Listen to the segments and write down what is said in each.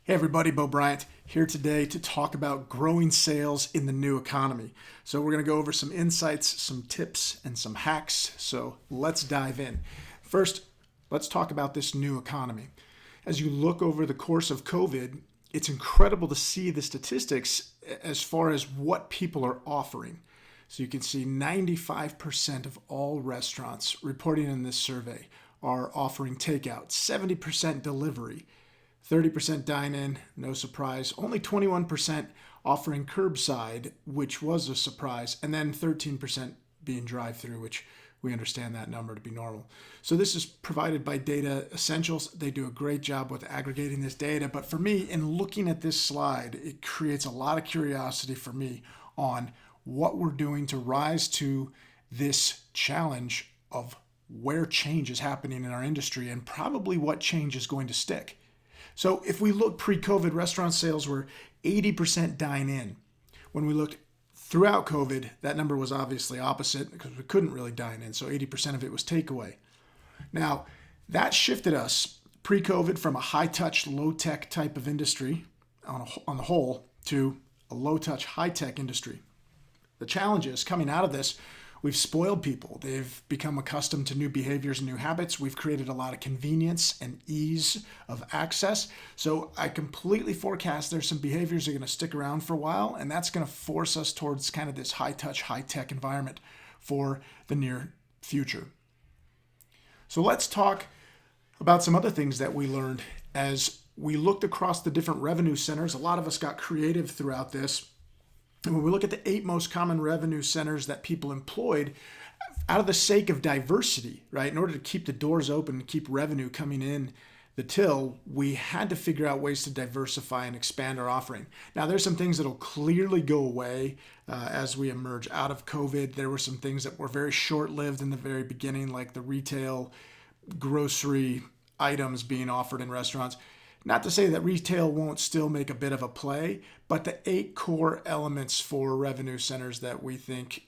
Hey everybody, Bo Bryant here today to talk about growing sales in the new economy. So we're going to go over some insights, some tips, and some hacks. So let's dive in. First, let's talk about this new economy. As you look over the course of COVID, it's incredible to see the statistics as far as what people are offering. So you can see 95% of all restaurants reporting in this survey are offering takeout, 70% delivery, 30% dine-in, no surprise. Only 21% offering curbside, which was a surprise, and then 13% being drive-through, which we understand that number to be normal. So this is provided by Data Essentials. They do a great job with aggregating this data, but for me, in looking at this slide, it creates a lot of curiosity for me on what we're doing to rise to this challenge of where change is happening in our industry and probably what change is going to stick. So if we look pre-COVID, restaurant sales were 80% dine-in. When we looked throughout COVID, that number was obviously opposite because we couldn't really dine in. So 80% of it was takeaway. Now, that shifted us pre-COVID from a high-touch, low-tech type of industry on the whole to a low-touch, high-tech industry. The challenge is coming out of this, we've spoiled people. They've become accustomed to new behaviors and new habits. We've created a lot of convenience and ease of access. So I completely forecast there's some behaviors that are going to stick around for a while, and that's going to force us towards kind of this high-touch, high-tech environment for the near future. So let's talk about some other things that we learned as we looked across the different revenue centers. A lot of us got creative throughout this. And when we look at the 8 most common revenue centers that people employed, out of the sake of diversity, right, in order to keep the doors open and keep revenue coming in the till, we had to figure out ways to diversify and expand our offering. Now, there's some things that will clearly go away as we emerge out of COVID. There were some things that were very short-lived in the very beginning, like the retail grocery items being offered in restaurants. Not to say that retail won't still make a bit of a play, but the 8 core elements for revenue centers that we think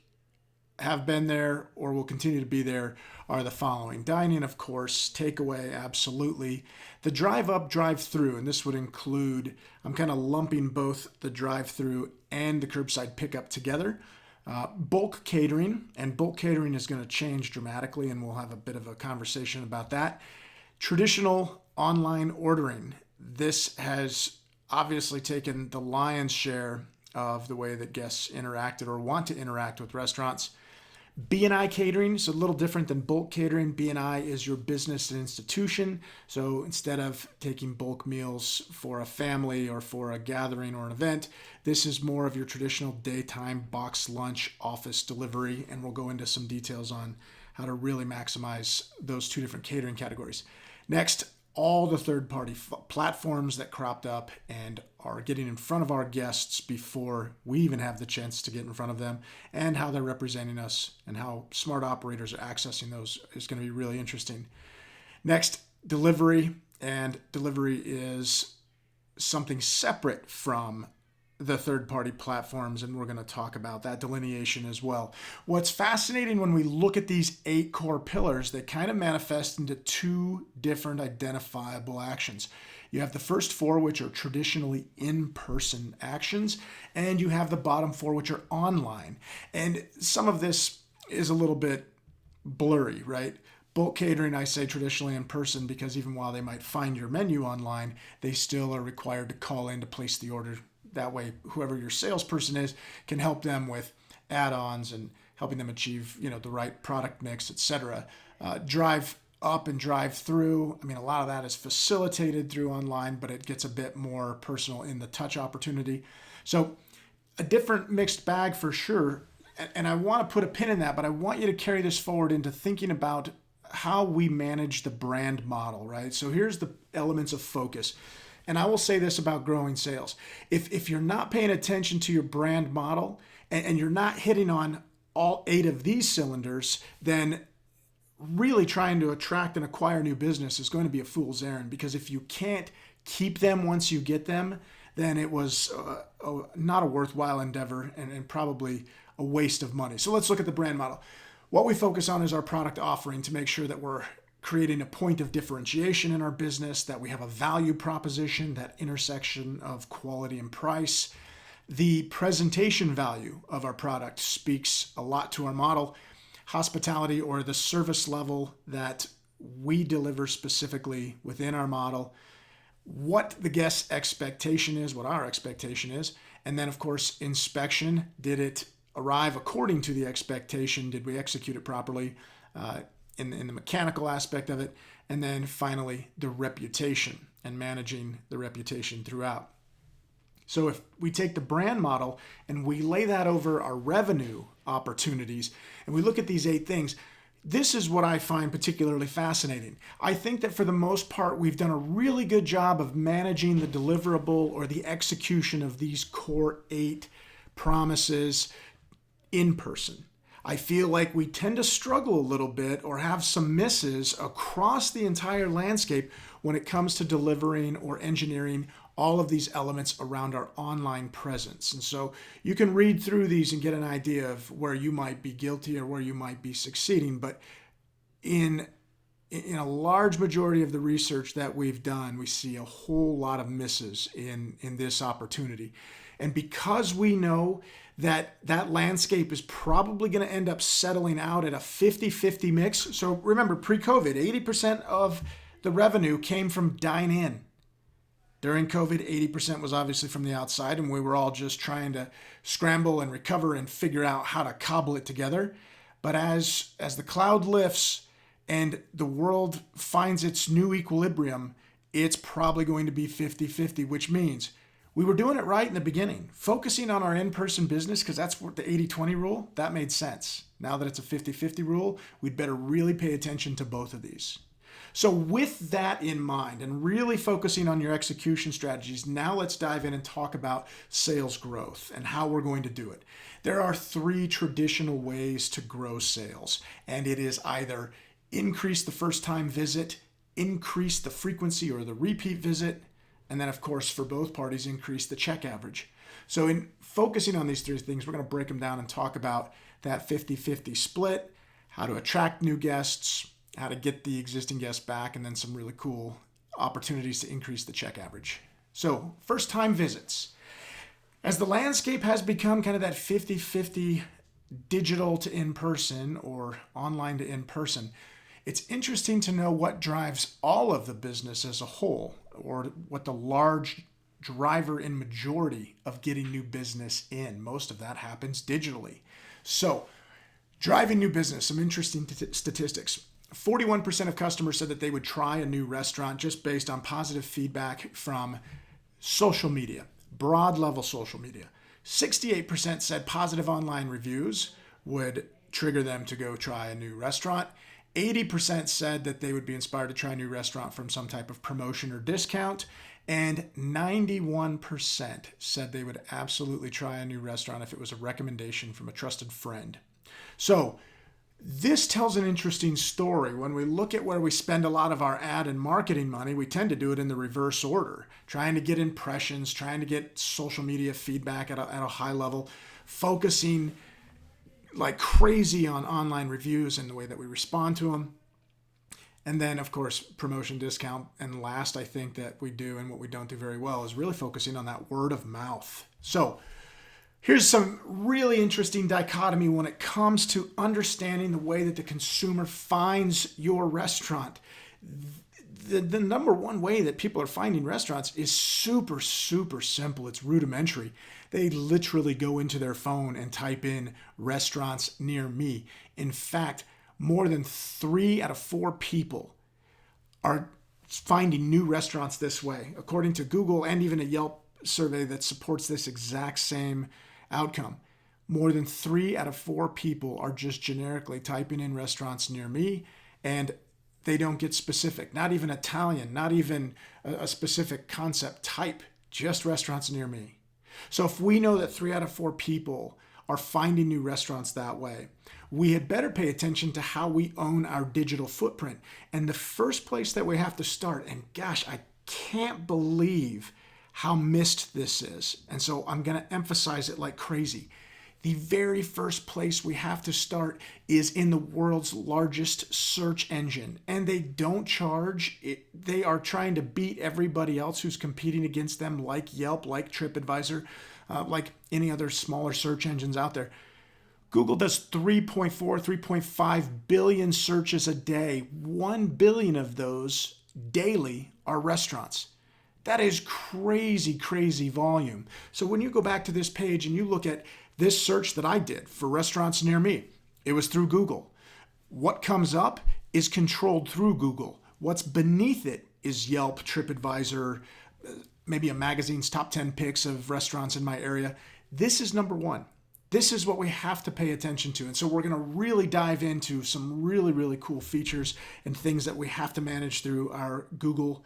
have been there or will continue to be there are the following. Dining, of course, takeaway, absolutely. The drive-up, drive-through, and this would include, I'm kind of lumping both the drive-through and the curbside pickup together. Bulk catering, and bulk catering is going to change dramatically, and we'll have a bit of a conversation about that. Traditional online ordering. This has obviously taken the lion's share of the way that guests interacted or want to interact with restaurants. B&I catering is a little different than bulk catering. B&I is your business and institution. So instead of taking bulk meals for a family or for a gathering or an event, this is more of your traditional daytime box lunch office delivery. And we'll go into some details on how to really maximize those 2 different catering categories. Next, all the third-party platforms that cropped up and are getting in front of our guests before we even have the chance to get in front of them, and how they're representing us and how smart operators are accessing those is going to be really interesting. Next, delivery. And delivery is something separate from the third-party platforms, and we're going to talk about that delineation as well. What's fascinating when we look at these 8 core pillars, they kind of manifest into 2 different identifiable actions. You have the first 4, which are traditionally in-person actions, and you have the bottom 4, which are online. And some of this is a little bit blurry, right? Bulk catering, I say traditionally in person because even while they might find your menu online, they still are required to call in to place the order. That way, whoever your salesperson is can help them with add-ons and helping them achieve, the right product mix, etc. Drive up and drive through. I mean, a lot of that is facilitated through online, but it gets a bit more personal in the touch opportunity. So a different mixed bag for sure. And I want to put a pin in that, but I want you to carry this forward into thinking about how we manage the brand model, right? So here's the elements of focus. And I will say this about growing sales. If you're not paying attention to your brand model and you're not hitting on all 8 of these cylinders, then really trying to attract and acquire new business is going to be a fool's errand, because if you can't keep them once you get them, then it was not a worthwhile endeavor and probably a waste of money. So let's look at the brand model. What we focus on is our product offering to make sure that we're creating a point of differentiation in our business, that we have a value proposition, that intersection of quality and price. The presentation value of our product speaks a lot to our model. Hospitality, or the service level that we deliver specifically within our model, what the guest's expectation is, what our expectation is, and then of course inspection. Did it arrive according to the expectation? Did we execute it properly in the mechanical aspect of it? And then finally, the reputation and managing the reputation throughout. So if we take the brand model and we lay that over our revenue opportunities and we look at these 8 things, this is what I find particularly fascinating. I think that for the most part, we've done a really good job of managing the deliverable or the execution of these core 8 promises in person. I feel like we tend to struggle a little bit or have some misses across the entire landscape when it comes to delivering or engineering all of these elements around our online presence. And so you can read through these and get an idea of where you might be guilty or where you might be succeeding. But in a large majority of the research that we've done, we see a whole lot of misses in this opportunity. And because we know that landscape is probably going to end up settling out at a 50-50 mix. So remember, pre-COVID, 80% of the revenue came from dine-in. During COVID, 80% was obviously from the outside, and we were all just trying to scramble and recover and figure out how to cobble it together. But as the cloud lifts and the world finds its new equilibrium, it's probably going to be 50-50, which means we were doing it right in the beginning, focusing on our in-person business, because that's what the 80-20 rule, that made sense. Now that it's a 50-50 rule, we'd better really pay attention to both of these. So with that in mind and really focusing on your execution strategies, now let's dive in and talk about sales growth and how we're going to do it. There are 3 traditional ways to grow sales, and it is either increase the first-time visit, increase the frequency or the repeat visit, and then of course for both parties, increase the check average. So in focusing on these 3 things, we're going to break them down and talk about that 50-50 split, how to attract new guests, how to get the existing guests back, and then some really cool opportunities to increase the check average. So first-time visits. As the landscape has become kind of that 50-50 digital to in-person or online to in-person, it's interesting to know what drives all of the business as a whole, or what the large driver in majority of getting new business in. Most of that happens digitally. So driving new business, some interesting statistics. 41% of customers said that they would try a new restaurant just based on positive feedback from social media, broad level social media. 68% said positive online reviews would trigger them to go try a new restaurant. 80% said that they would be inspired to try a new restaurant from some type of promotion or discount. And 91% said they would absolutely try a new restaurant if it was a recommendation from a trusted friend. So this tells an interesting story. When we look at where we spend a lot of our ad and marketing money, we tend to do it in the reverse order, trying to get impressions, trying to get social media feedback at a high level, focusing like crazy on online reviews and the way that we respond to them. And then, of course, promotion, discount. And last, I think that we do and what we don't do very well is really focusing on that word of mouth. So here's some really interesting dichotomy when it comes to understanding the way that the consumer finds your restaurant. The number one way that people are finding restaurants is super, super simple. It's rudimentary. They literally go into their phone and type in restaurants near me. In fact, more than 3 out of 4 people are finding new restaurants this way, according to Google and even a Yelp survey that supports this exact same outcome. More than 3 out of 4 people are just generically typing in restaurants near me, and they don't get specific, not even Italian, not even a specific concept type, just restaurants near me. So if we know that 3 out of 4 people are finding new restaurants that way, we had better pay attention to how we own our digital footprint. And the first place that we have to start, and gosh, I can't believe how missed this is, and so I'm going to emphasize it like crazy, the very first place we have to start is in the world's largest search engine. And they don't charge. They are trying to beat everybody else who's competing against them, like Yelp, like TripAdvisor, like any other smaller search engines out there. Google does 3.5 billion searches a day. 1 billion of those daily are restaurants. That is crazy, crazy volume. So when you go back to this page and you look at this search that I did for restaurants near me, it was through Google. What comes up is controlled through Google. What's beneath it is Yelp, TripAdvisor, maybe a magazine's top 10 picks of restaurants in my area. This is number one. This is what we have to pay attention to. And so we're going to really dive into some really, really cool features and things that we have to manage through our Google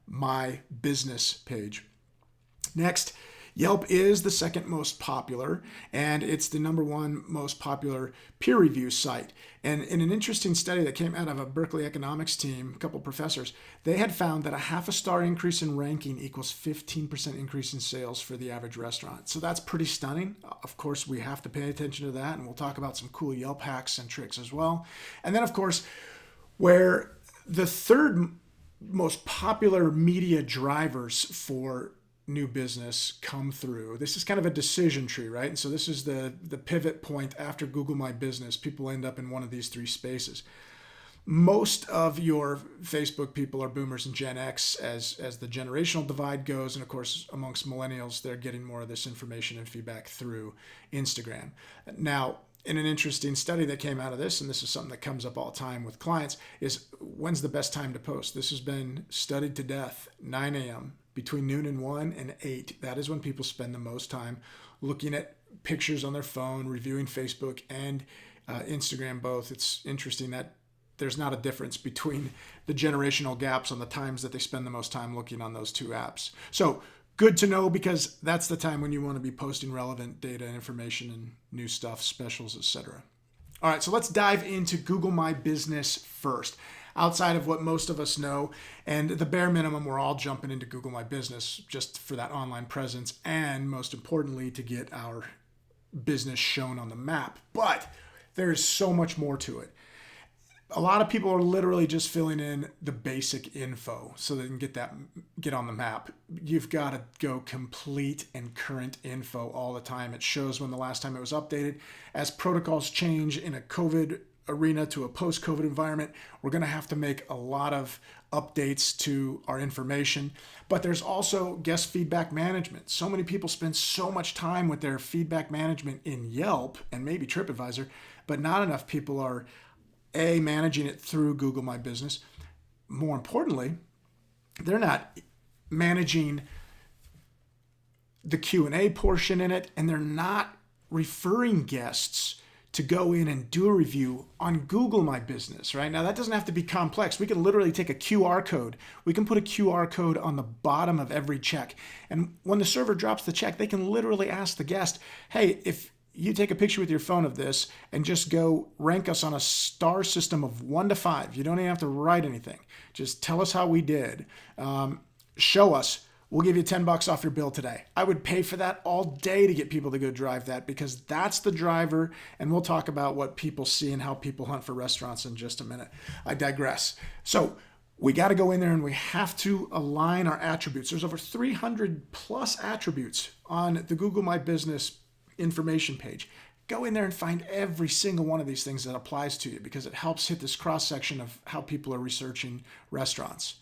My Business page. Next, Yelp is the second most popular, and it's the number one most popular peer review site. And in an interesting study that came out of a Berkeley economics team, a couple of professors, they had found that a half a star increase in ranking equals 15% increase in sales for the average restaurant. So that's pretty stunning. Of course, we have to pay attention to that, and we'll talk about some cool Yelp hacks and tricks as well. And then, of course, where the third most popular media drivers for new business come through. This is kind of a decision tree, right? And so this is the pivot point after Google My Business. People end up in one of these three spaces. Most of your Facebook people are boomers and Gen X as the generational divide goes. And of course, amongst millennials, they're getting more of this information and feedback through Instagram. Now, in an interesting study that came out of this, and this is something that comes up all the time with clients, is when's the best time to post? This has been studied to death. 9 a.m. Between noon and 1 and 8. That is when people spend the most time looking at pictures on their phone, reviewing Facebook and Instagram both. It's interesting that there's not a difference between the generational gaps on the times that they spend the most time looking on those two apps. So good to know, because that's the time when you want to be posting relevant data and information and new stuff, specials, etc. All right, so let's dive into Google My Business first. Outside of what most of us know, and the bare minimum, we're all jumping into Google My Business just for that online presence, and most importantly, to get our business shown on the map. But there is so much more to it. A lot of people are literally just filling in the basic info so they can get on the map. You've got to go complete and current info all the time. It shows when the last time it was updated. As protocols change in a COVID arena to a post-COVID environment, we're going to have to make a lot of updates to our information. But there's also guest feedback management. So many people spend so much time with their feedback management in Yelp and maybe TripAdvisor, but not enough people are managing it through Google My Business. More importantly, they're not managing the Q&A portion in it, and they're not referring guests to go in and do a review on Google My Business, right? Now, that doesn't have to be complex. We can literally take a QR code. We can put a QR code on the bottom of every check. And when the server drops the check, they can literally ask the guest, hey, if you take a picture with your phone of this and just go rank us on a star system of 1 to 5. You don't even have to write anything. Just tell us how we did. Show us. We'll give you $10 off your bill today. I would pay for that all day to get people to go drive that, because that's the driver. And we'll talk about what people see and how people hunt for restaurants in just a minute. I digress. So we got to go in there and we have to align our attributes. There's over 300 plus attributes on the Google My Business information page. Go in there and find every single one of these things that applies to you, because it helps hit this cross section of how people are researching restaurants.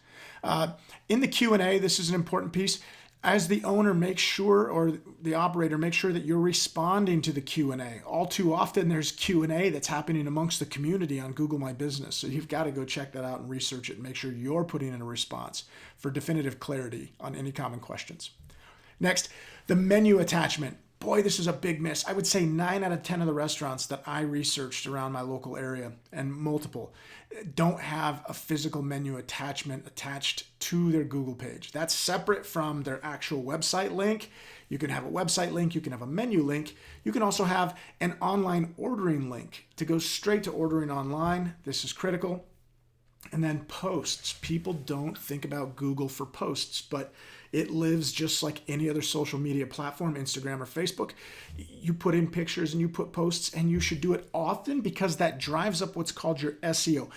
In the Q&A, this is an important piece. As the owner, make sure, or the operator, make sure that you're responding to the Q&A. All too often, there's Q&A that's happening amongst the community on Google My Business. So you've got to go check that out and research it and make sure you're putting in a response for definitive clarity on any common questions. Next, the menu attachment. Boy, this is a big miss. I would say 9 out of 10 of the restaurants that I researched around my local area, and multiple, don't have a physical menu attachment attached to their Google page. That's separate from their actual website link. You can have a website link. You can have a menu link. You can also have an online ordering link to go straight to ordering online. This is critical. And then posts. People don't think about Google for posts, but it lives just like any other social media platform, Instagram or Facebook. You put in pictures and you put posts, and you should do it often because that drives up what's called your SEO.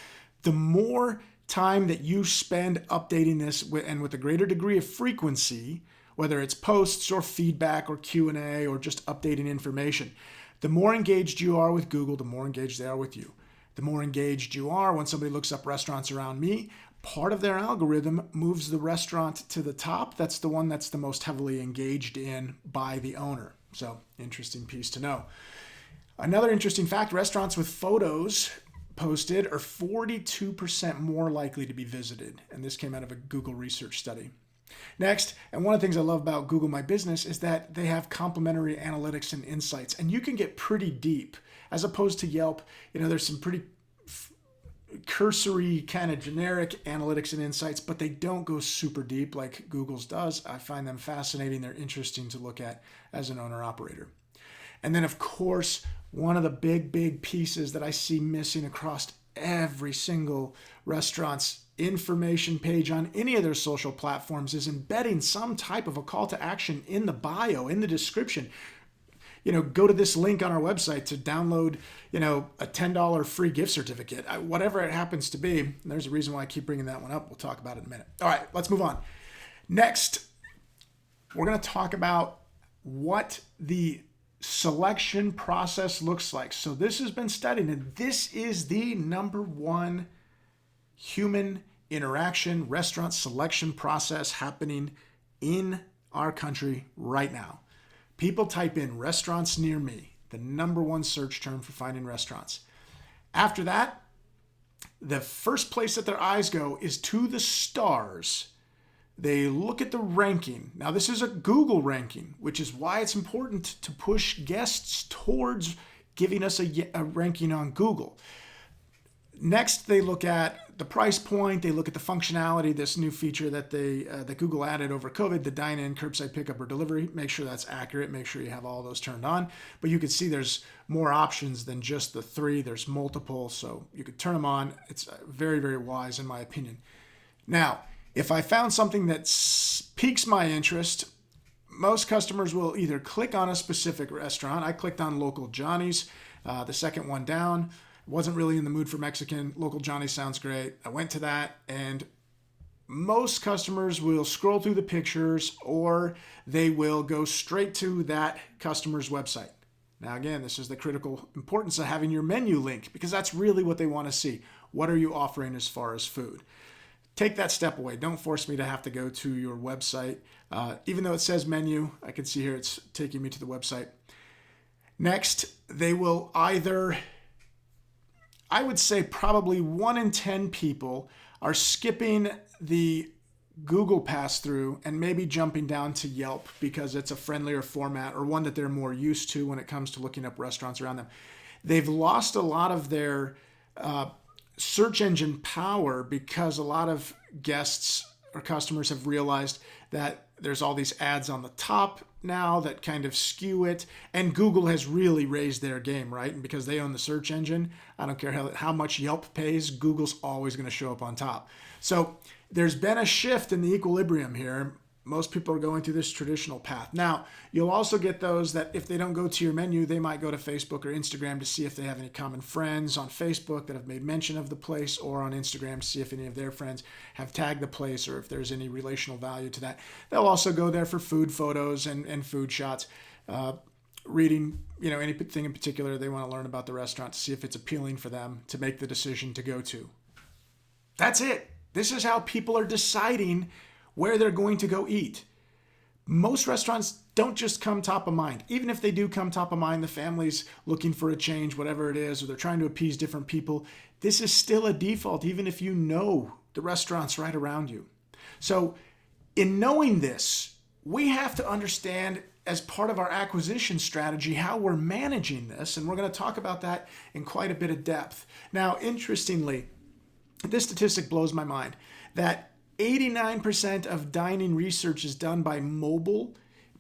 The more time that you spend updating this and with a greater degree of frequency, whether it's posts or feedback or Q&A or just updating information, the more engaged you are with Google, the more engaged they are with you. The more engaged you are, when somebody looks up restaurants around me, part of their algorithm moves the restaurant to the top. That's the one that's the most heavily engaged in by the owner. So, interesting piece to know. Another interesting fact, restaurants with photos posted are 42% more likely to be visited. And this came out of a Google research study. Next, and one of the things I love about Google My Business is that they have complementary analytics and insights, and you can get pretty deep. As opposed to Yelp, there's some pretty cursory kind of generic analytics and insights, but they don't go super deep like Google's does. I find them fascinating. They're interesting to look at as an owner operator. And then, of course, one of the big pieces that I see missing across every single restaurant's information page on any of their social platforms is embedding some type of a call to action in the bio, in the description. Go to this link on our website to download, a $10 free gift certificate, whatever it happens to be. And there's a reason why I keep bringing that one up. We'll talk about it in a minute. All right, let's move on. Next, we're going to talk about what the selection process looks like. So this has been studied, and this is the number one human interaction restaurant selection process happening in our country right now. People type in restaurants near me, the number one search term for finding restaurants. After that, the first place that their eyes go is to the stars. They look at the ranking. Now, this is a Google ranking, which is why it's important to push guests towards giving us a ranking on Google. Next, they look at the price point. They look at the functionality, this new feature that that Google added over COVID, the dine-in, curbside pickup, or delivery. Make sure that's accurate. Make sure you have all those turned on. But you can see there's more options than just the 3. There's multiple, so you could turn them on. It's very, very wise, in my opinion. Now, if I found something that piques my interest, most customers will either click on a specific restaurant. I clicked on Local Johnny's, the second one down. Wasn't really in the mood for Mexican. Local Johnny sounds great. I went to that, and most customers will scroll through the pictures, or they will go straight to that customer's website. Now, again, this is the critical importance of having your menu link, because that's really what they want to see. What are you offering as far as food? Take that step away. Don't force me to have to go to your website. Even though it says menu, I can see here it's taking me to the website. Next, they will either... I would say probably 1 in 10 people are skipping the Google pass-through and maybe jumping down to Yelp because it's a friendlier format or one that they're more used to when it comes to looking up restaurants around them. They've lost a lot of their search engine power because a lot of guests or customers have realized that there's all these ads on the top now that kind of skew it, and Google has really raised their game, right? And because they own the search engine, I don't care how much Yelp pays, Google's always going to show up on top. So there's been a shift in the equilibrium here. Most people are going through this traditional path. Now, you'll also get those that if they don't go to your menu, they might go to Facebook or Instagram to see if they have any common friends on Facebook that have made mention of the place, or on Instagram to see if any of their friends have tagged the place or if there's any relational value to that. They'll also go there for food photos and food shots, reading anything in particular they want to learn about the restaurant to see if it's appealing for them to make the decision to go to. That's it. This is how people are deciding where they're going to go eat. Most restaurants don't just come top of mind. Even if they do come top of mind, the family's looking for a change, whatever it is, or they're trying to appease different people, this is still a default, even if you know the restaurants right around you. So in knowing this, we have to understand as part of our acquisition strategy how we're managing this, and we're going to talk about that in quite a bit of depth. Now, interestingly, this statistic blows my mind, that 89% of dining research is done by mobile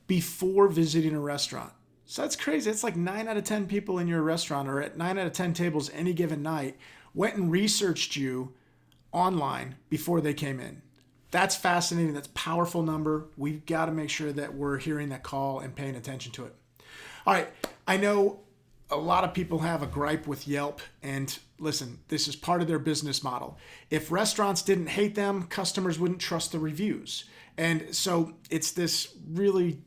before visiting a restaurant. So that's crazy. It's like 9 out of 10 people in your restaurant, or at 9 out of 10 tables any given night, went and researched you online before they came in. That's fascinating. That's a powerful number. We've got to make sure that we're hearing that call and paying attention to it. All right. I know a lot of people have a gripe with Yelp, and listen, this is part of their business model. If restaurants didn't hate them, customers wouldn't trust the reviews. And so it's this really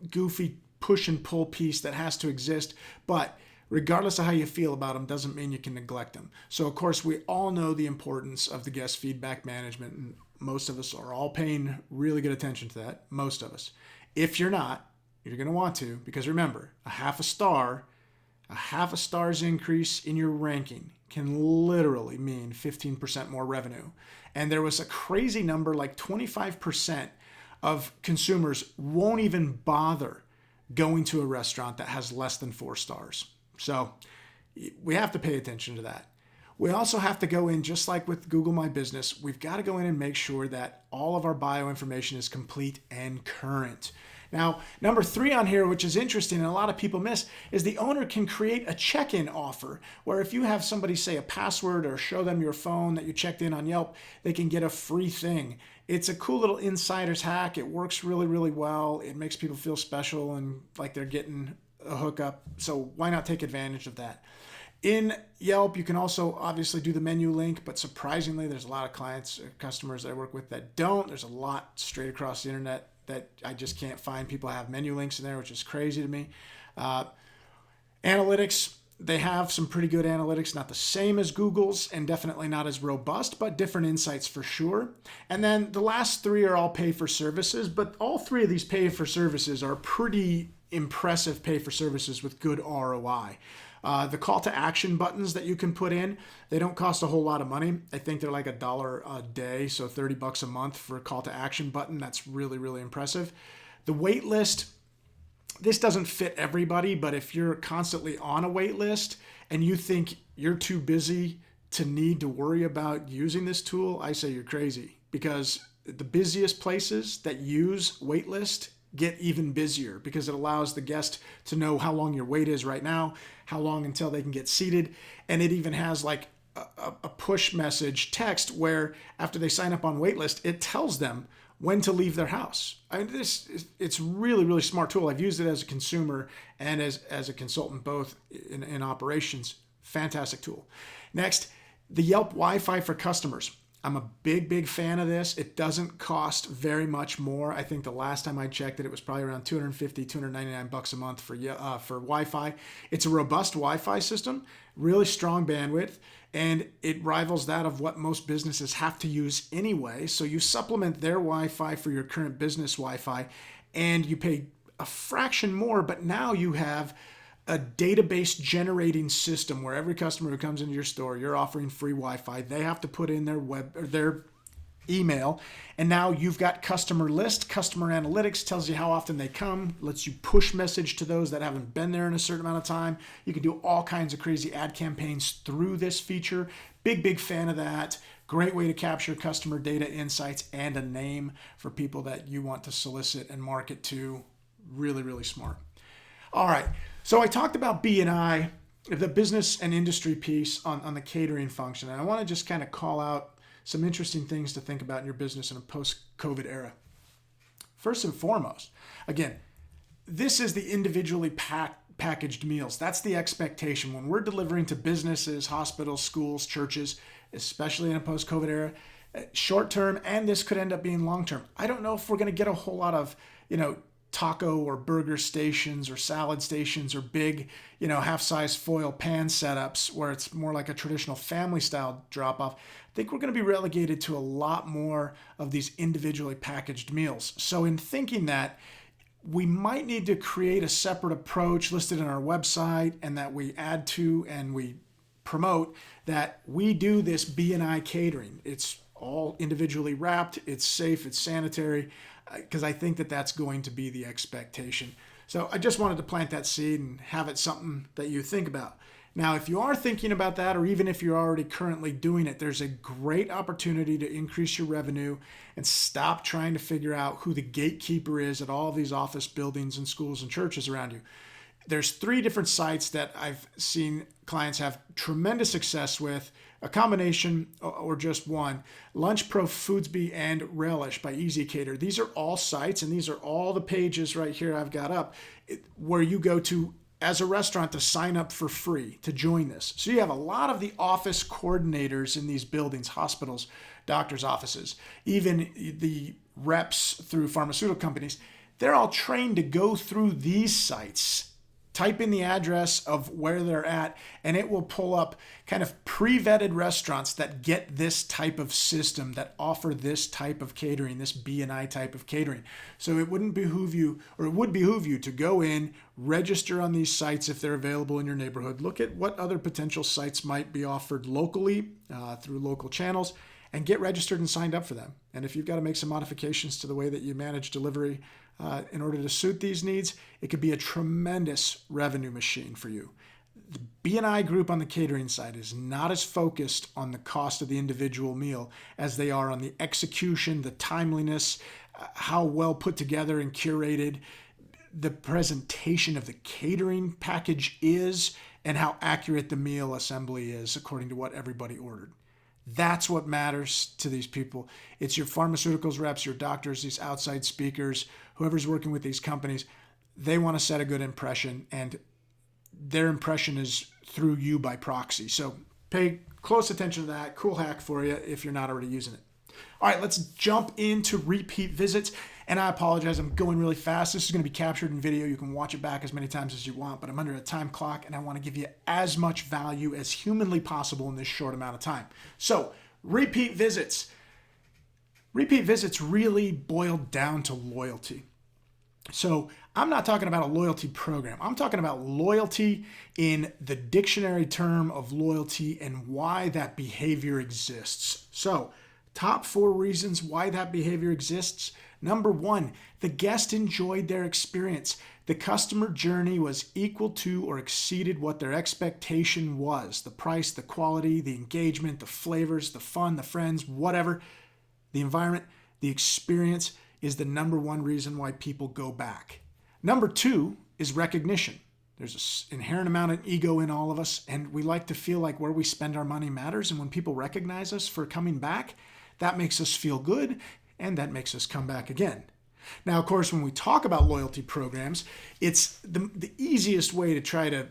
goofy push and pull piece that has to exist, but regardless of how you feel about them doesn't mean you can neglect them. So of course we all know the importance of the guest feedback management, and most of us are all paying really good attention to that, most of us. If you're not, you're going to want to, because remember, a half a star's increase in your ranking can literally mean 15% more revenue. And there was a crazy number, like 25% of consumers won't even bother going to a restaurant that has less than 4 stars. So we have to pay attention to that. We also have to go in, just like with Google My Business, we've got to go in and make sure that all of our bio information is complete and current. Now, number 3 on here, which is interesting and a lot of people miss, is the owner can create a check-in offer where if you have somebody say a password or show them your phone that you checked in on Yelp, they can get a free thing. It's a cool little insider's hack. It works really, really well. It makes people feel special and like they're getting a hookup. So why not take advantage of that? In Yelp, you can also obviously do the menu link, but surprisingly, there's a lot of clients or customers that I work with that don't. There's a lot straight across the internet that I just can't find. People have menu links in there, which is crazy to me. Analytics, they have some pretty good analytics, not the same as Google's and definitely not as robust, but different insights for sure. And then the last 3 are all pay for services, but all 3 of these pay for services are pretty impressive pay for services with good ROI. The call to action buttons that you can put in, they don't cost a whole lot of money. I think they're like $1 a day, so $30 a month for a call to action button. That's really, really impressive. The wait list, this doesn't fit everybody, but if you're constantly on a wait list and you think you're too busy to need to worry about using this tool, I say you're crazy, because the busiest places that use waitlist get even busier because it allows the guest to know how long your wait is right now, how long until they can get seated. And it even has like a push message text where after they sign up on waitlist, it tells them when to leave their house. I mean, it's really, really smart tool. I've used it as a consumer and as a consultant, both in operations. Fantastic tool. Next, the Yelp Wi-Fi for customers. I'm a big fan of this. It doesn't cost very much more. I think the last time I checked it was probably around $250, $299 a month for Wi-Fi. It's a robust Wi-Fi system, really strong bandwidth, and it rivals that of what most businesses have to use anyway. So you supplement their Wi-Fi for your current business Wi-Fi, and you pay a fraction more, but now you have a database generating system where every customer who comes into your store, you're offering free Wi-Fi. They have to put in their email, and now you've got customer list. Customer analytics tells you how often they come, lets you push message to those that haven't been there in a certain amount of time. You can do all kinds of crazy ad campaigns through this feature. Big fan of that. Great way to capture customer data insights and a name for people that you want to solicit and market to. Really, really smart. All right. So I talked about B&I, the business and industry piece on the catering function. And I want to just kind of call out some interesting things to think about in your business in a post-COVID era. First and foremost, again, this is the individually packaged meals. That's the expectation. When we're delivering to businesses, hospitals, schools, churches, especially in a post-COVID era, short-term, and this could end up being long-term. I don't know if we're going to get a whole lot of, taco or burger stations or salad stations or big, half-size foil pan setups where it's more like a traditional family style drop-off. I think we're going to be relegated to a lot more of these individually packaged meals. So in thinking that, we might need to create a separate approach listed on our website and that we add to and we promote that we do this B&I catering. It's all individually wrapped, it's safe, it's sanitary, because I think that that's going to be the expectation. So I just wanted to plant that seed and have it something that you think about. Now, if you are thinking about that, or even if you're already currently doing it, there's a great opportunity to increase your revenue and stop trying to figure out who the gatekeeper is at all of these office buildings and schools and churches around you. There's 3 different sites that I've seen clients have tremendous success with a combination or just one, LUNCHPRO, FOODSBY, and RELISH by EasyCater. These are all sites, and these are all the pages right here I've got up where you go to as a restaurant to sign up for free to join this. So you have a lot of the office coordinators in these buildings, hospitals, doctors' offices, even the reps through pharmaceutical companies. They're all trained to go through these sites, type in the address of where they're at, and it will pull up kind of pre-vetted restaurants that get this type of system, that offer this type of catering, this B&I type of catering. So it would behoove you to go in, register on these sites if they're available in your neighborhood. Look at what other potential sites might be offered locally through local channels, and get registered and signed up for them. And if you've got to make some modifications to the way that you manage delivery in order to suit these needs, it could be a tremendous revenue machine for you. The B&I group on the catering side is not as focused on the cost of the individual meal as they are on the execution, the timeliness, how well put together and curated the presentation of the catering package is, and how accurate the meal assembly is according to what everybody ordered. That's what matters to these people. It's your pharmaceuticals reps, your doctors, these outside speakers, whoever's working with these companies. They want to set a good impression, and their impression is through you by proxy. So pay close attention to that. Cool hack for you if you're not already using it. All right, let's jump into repeat visits. And I apologize, I'm going really fast. This is going to be captured in video. You can watch it back as many times as you want, but I'm under a time clock, and I want to give you as much value as humanly possible in this short amount of time. So, repeat visits. Repeat visits really boil down to loyalty. So, I'm not talking about a loyalty program. I'm talking about loyalty in the dictionary term of loyalty and why that behavior exists. So, top 4 reasons why that behavior exists. Number 1, the guest enjoyed their experience. The customer journey was equal to or exceeded what their expectation was. The price, the quality, the engagement, the flavors, the fun, the friends, whatever. The environment, the experience is the number 1 reason why people go back. Number 2 is recognition. There's an inherent amount of ego in all of us, and we like to feel like where we spend our money matters. And when people recognize us for coming back, that makes us feel good, and that makes us come back again. Now, of course, when we talk about loyalty programs, it's the easiest way to try to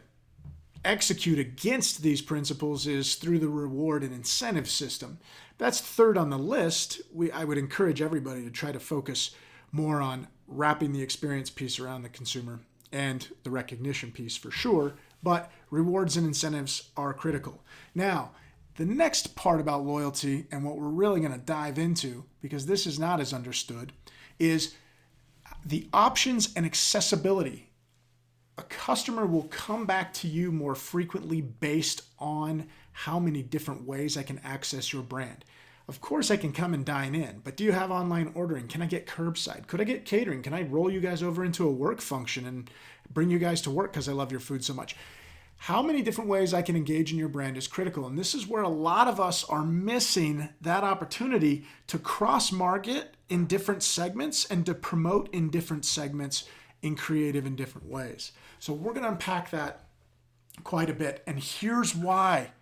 execute against these principles is through the reward and incentive system. That's third on the list. I would encourage everybody to try to focus more on wrapping the experience piece around the consumer and the recognition piece for sure, but rewards and incentives are critical. Now, the next part about loyalty, and what we're really going to dive into, because this is not as understood, is the options and accessibility. A customer will come back to you more frequently based on how many different ways I can access your brand. Of course, I can come and dine in, but do you have online ordering? Can I get curbside? Could I get catering? Can I roll you guys over into a work function and bring you guys to work because I love your food so much? How many different ways I can engage in your brand is critical. And this is where a lot of us are missing that opportunity to cross-market in different segments and to promote in different segments in creative and different ways. So we're going to unpack that quite a bit. And here's why.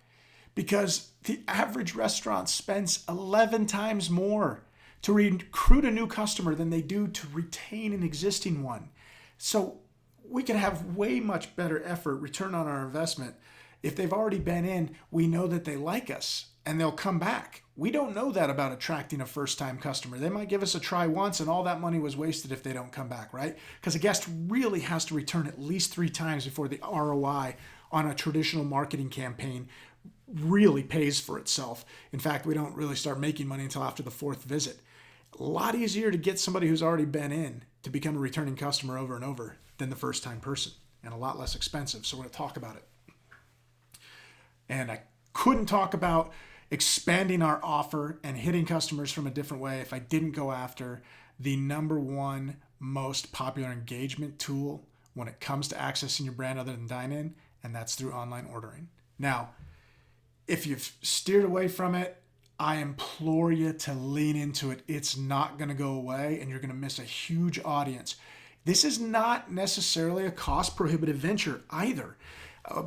Because the average restaurant spends 11 times more to recruit a new customer than they do to retain an existing one. So we can have way much better return on our investment. If they've already been in, we know that they like us and they'll come back. We don't know that about attracting a first-time customer. They might give us a try once and all that money was wasted if they don't come back, right? Because a guest really has to return at least 3 times before the ROI on a traditional marketing campaign really pays for itself. In fact, we don't really start making money until after the 4th visit. A lot easier to get somebody who's already been in to become a returning customer over and over than the first-time person, and a lot less expensive. So we're going to talk about it. And I couldn't talk about expanding our offer and hitting customers from a different way if I didn't go after the number 1 most popular engagement tool when it comes to accessing your brand other than dine-in, and that's through online ordering. Now, if you've steered away from it, I implore you to lean into it. It's not going to go away, and you're going to miss a huge audience. This is not necessarily a cost-prohibitive venture either.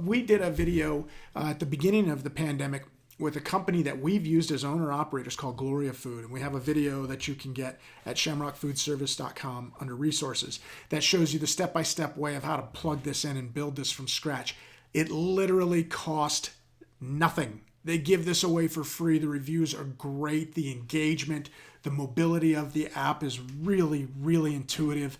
We did a video at the beginning of the pandemic with a company that we've used as owner-operators called Gloria Food. And we have a video that you can get at shamrockfoodservice.com under resources that shows you the step-by-step way of how to plug this in and build this from scratch. It literally cost nothing. They give this away for free. The reviews are great. The engagement, the mobility of the app is really, really intuitive.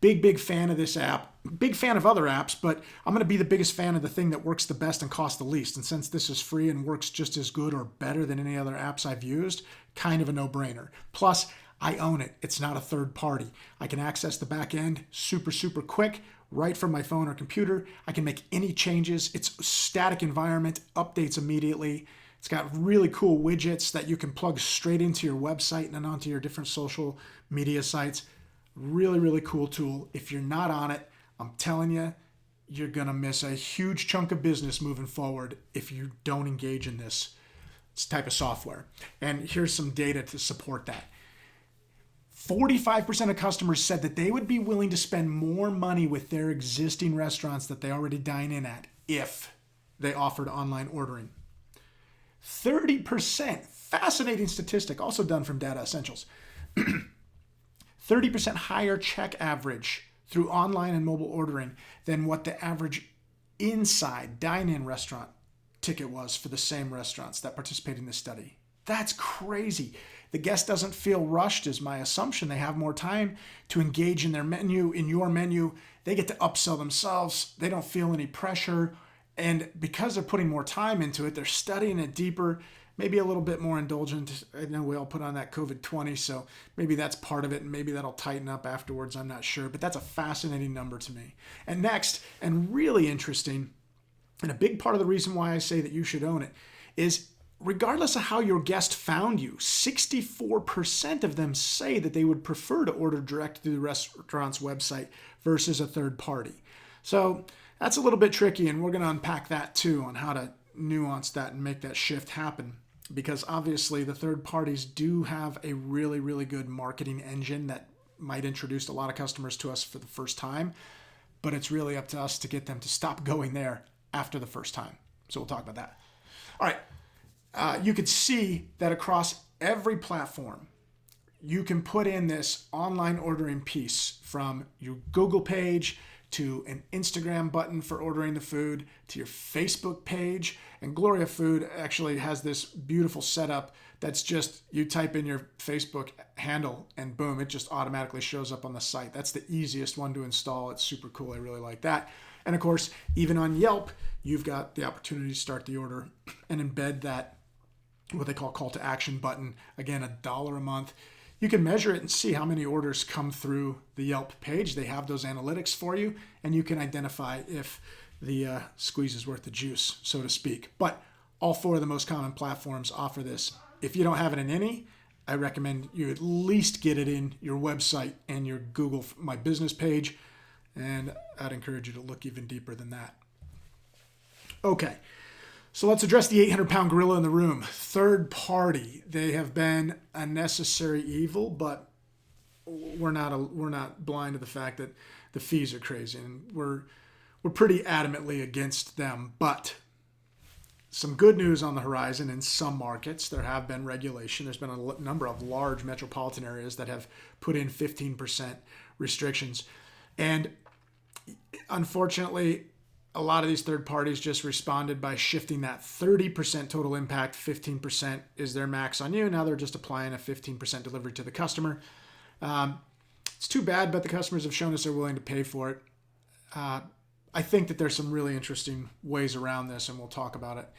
Big fan of this app. Big fan of other apps, but I'm going to be the biggest fan of the thing that works the best and costs the least. And since this is free and works just as good or better than any other apps I've used, kind of a no-brainer. Plus, I own it. It's not a third party. I can access the back end super quick right from my phone or computer. I can make any changes. It's a static environment, updates immediately. It's got really cool widgets that you can plug straight into your website and onto your different social media sites. Really cool tool. If you're not on it, I'm telling you, you're going to miss a huge chunk of business moving forward if you don't engage in this type of software. And here's some data to support that. 45% of customers said that they would be willing to spend more money with their existing restaurants that they already dine in at if they offered online ordering. 30%, fascinating statistic, also done from Data Essentials. 30% higher check average through online and mobile ordering than what the average inside dine-in restaurant ticket was for the same restaurants that participated in this study. That's crazy. The guest doesn't feel rushed is my assumption. They have more time to engage in their menu, in your menu. They get to upsell themselves. They don't feel any pressure. And because they're putting more time into it, they're studying it deeper, maybe a little bit more indulgent. I know we all put on that COVID-20, so maybe that's part of it, and maybe that'll tighten up afterwards. I'm not sure, but that's a fascinating number to me. And next, and really interesting, and a big part of the reason why I say that you should own it, is regardless of how your guest found you, 64% of them say that they would prefer to order direct through the restaurant's website versus a third party. So that's a little bit tricky, and we're going to unpack that too on how to nuance that and make that shift happen. Because obviously the third parties do have a really good marketing engine that might introduce a lot of customers to us for the first time, but it's really up to us to get them to stop going there after the first time. So we'll talk about that. All right. You could see that across every platform, you can put in this online ordering piece from your Google page to an Instagram button for ordering the food, to your Facebook page. And Gloria Food actually has this beautiful setup that's just, you type in your Facebook handle and boom, it just automatically shows up on the site. That's the easiest one to install. It's super cool. I really like that. And of course, even on Yelp, you've got the opportunity to start the order and embed that, what they call to action button. Again, $1 a month. You can measure it and see how many orders come through the Yelp page. They have those analytics for you, and you can identify if the squeeze is worth the juice, so to speak. But all four of the most common platforms offer this. If you don't have it in any, I recommend you at least get it in your website and your Google My Business page, and I'd encourage you to look even deeper than that. Okay. So let's address the 800-pound gorilla in the room. Third party. They have been a necessary evil, but we're not blind to the fact that the fees are crazy, and we're pretty adamantly against them. But some good news on the horizon in some markets. There have been regulation. There's been a number of large metropolitan areas that have put in 15% restrictions, and unfortunately, a lot of these third parties just responded by shifting that 30% total impact, 15% is their max on you. Now they're just applying a 15% delivery to the customer. It's too bad, but the customers have shown us they're willing to pay for it. I think that there's some really interesting ways around this, and we'll talk about it.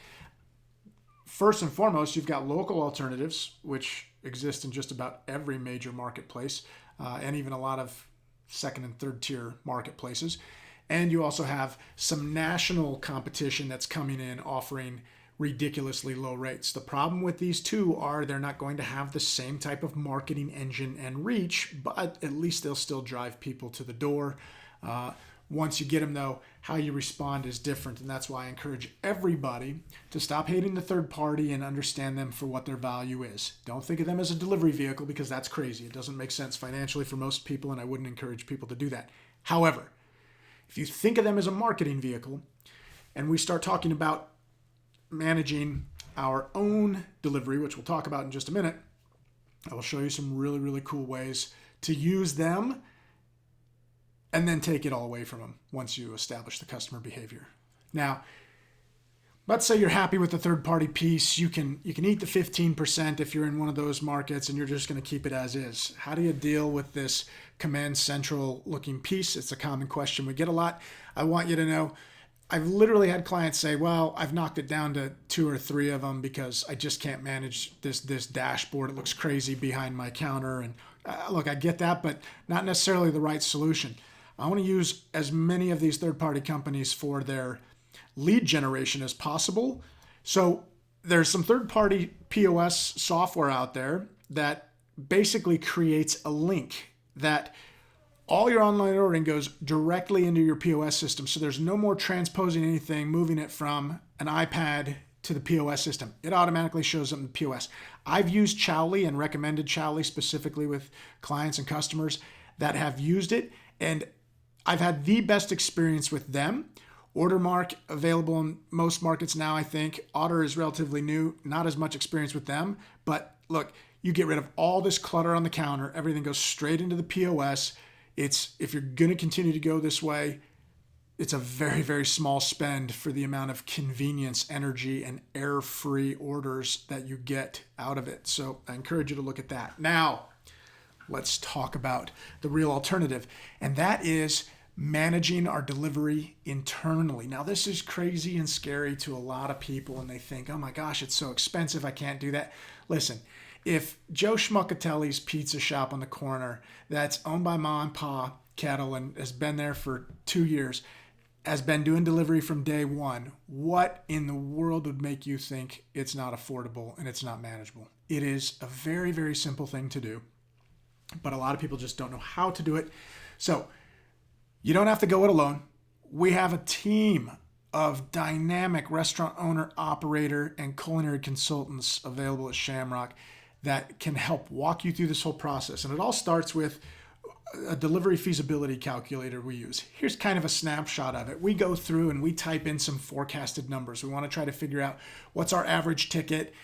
First and foremost, you've got local alternatives, which exist in just about every major marketplace, and even a lot of second and third tier marketplaces. And you also have some national competition that's coming in offering ridiculously low rates. The problem with these two are they're not going to have the same type of marketing engine and reach, but at least they'll still drive people to the door. Once you get them, though, how you respond is different. And that's why I encourage everybody to stop hating the third party and understand them for what their value is. Don't think of them as a delivery vehicle, because that's crazy. It doesn't make sense financially for most people, and I wouldn't encourage people to do that. However, if you think of them as a marketing vehicle, and we start talking about managing our own delivery, which we'll talk about in just a minute, I will show you some really, really cool ways to use them and then take it all away from them once you establish the customer behavior. Now, let's say you're happy with the third-party piece. You can eat the 15% if you're in one of those markets and you're just going to keep it as is. How do you deal with this Command Central looking piece? It's a common question we get a lot. I want you to know I've literally had clients say, well, I've knocked it down to 2 or 3 of them because I just can't manage this dashboard. It looks crazy behind my counter. And look, I get that, but not necessarily the right solution. I want to use as many of these third-party companies for their lead generation as possible. So there's some third-party POS software out there that basically creates a link that all your online ordering goes directly into your POS system. So there's no more transposing anything, moving it from an iPad to the POS system. It automatically shows up in the POS. I've used Chowly and recommended Chowly specifically with clients and customers that have used it, and I've had the best experience with them. Ordermark available in most markets now, I think. Otter is relatively new, not as much experience with them. But look, you get rid of all this clutter on the counter. Everything goes straight into the POS. If you're going to continue to go this way, it's a very, very small spend for the amount of convenience, energy, and error-free orders that you get out of it. So I encourage you to look at that. Now, let's talk about the real alternative, and that is managing our delivery internally. Now, this is crazy and scary to a lot of people, and they think, oh my gosh, it's so expensive, I can't do that. Listen, if Joe Schmuckatelli's pizza shop on the corner that's owned by Ma and Pa Kettle and has been there for 2 years, has been doing delivery from day one, what in the world would make you think it's not affordable and it's not manageable? It is a very, very simple thing to do, but a lot of people just don't know how to do it. So you don't have to go it alone. We have a team of dynamic restaurant owner, operator, and culinary consultants available at Shamrock that can help walk you through this whole process. And it all starts with a delivery feasibility calculator we use. Here's kind of a snapshot of it. We go through and we type in some forecasted numbers. We want to try to figure out what's our average ticket,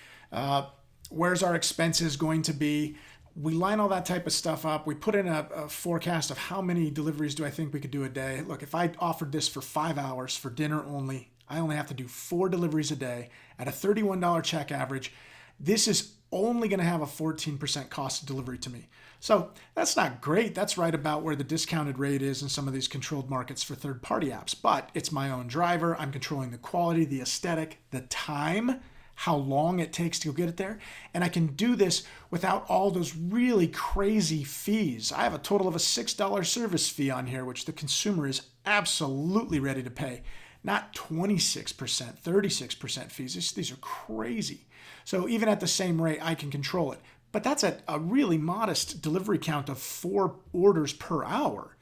where's our expenses going to be. We line all that type of stuff up. We put in a forecast of how many deliveries do I think we could do a day. Look, if I offered this for 5 hours for dinner only, I only have to do 4 deliveries a day at a $31 check average. This is only going to have a 14% cost of delivery to me. So that's not great. That's right about where the discounted rate is in some of these controlled markets for third-party apps. But it's my own driver. I'm controlling the quality, the aesthetic, the time, how long it takes to get it there. And I can do this without all those really crazy fees. I have a total of a $6 service fee on here, which the consumer is absolutely ready to pay. Not 26%, 36% fees. These are crazy. So even at the same rate, I can control it. But that's a really modest delivery count of 4 orders per hour.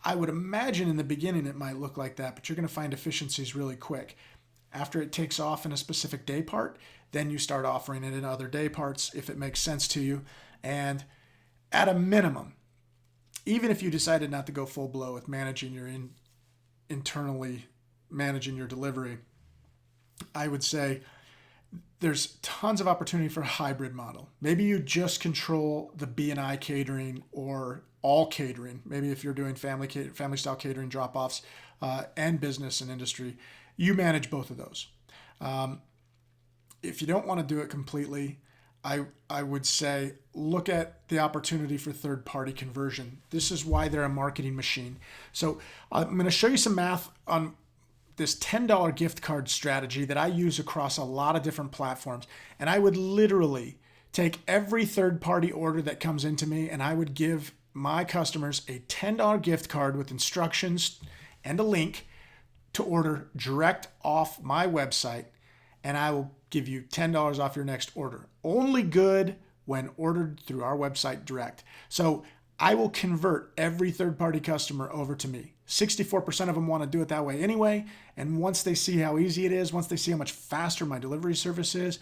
I would imagine in the beginning it might look like that, but you're going to find efficiencies really quick. After it takes off in a specific day part, then you start offering it in other day parts if it makes sense to you. And at a minimum, even if you decided not to go full blow with managing your internally managing your delivery, I would say there's tons of opportunity for a hybrid model. Maybe you just control the B&I catering or all catering. Maybe if you're doing family style catering drop-offs and business and industry, you manage both of those. If you don't want to do it completely, I would say look at the opportunity for third-party conversion. This is why they're a marketing machine. So I'm going to show you some math on this $10 gift card strategy that I use across a lot of different platforms. And I would literally take every third-party order that comes into me and I would give my customers a $10 gift card with instructions and a link to order direct off my website, and I will give you $10 off your next order. Only good when ordered through our website direct. So I will convert every third-party customer over to me. 64% of them want to do it that way anyway, and once they see how easy it is, once they see how much faster my delivery service is,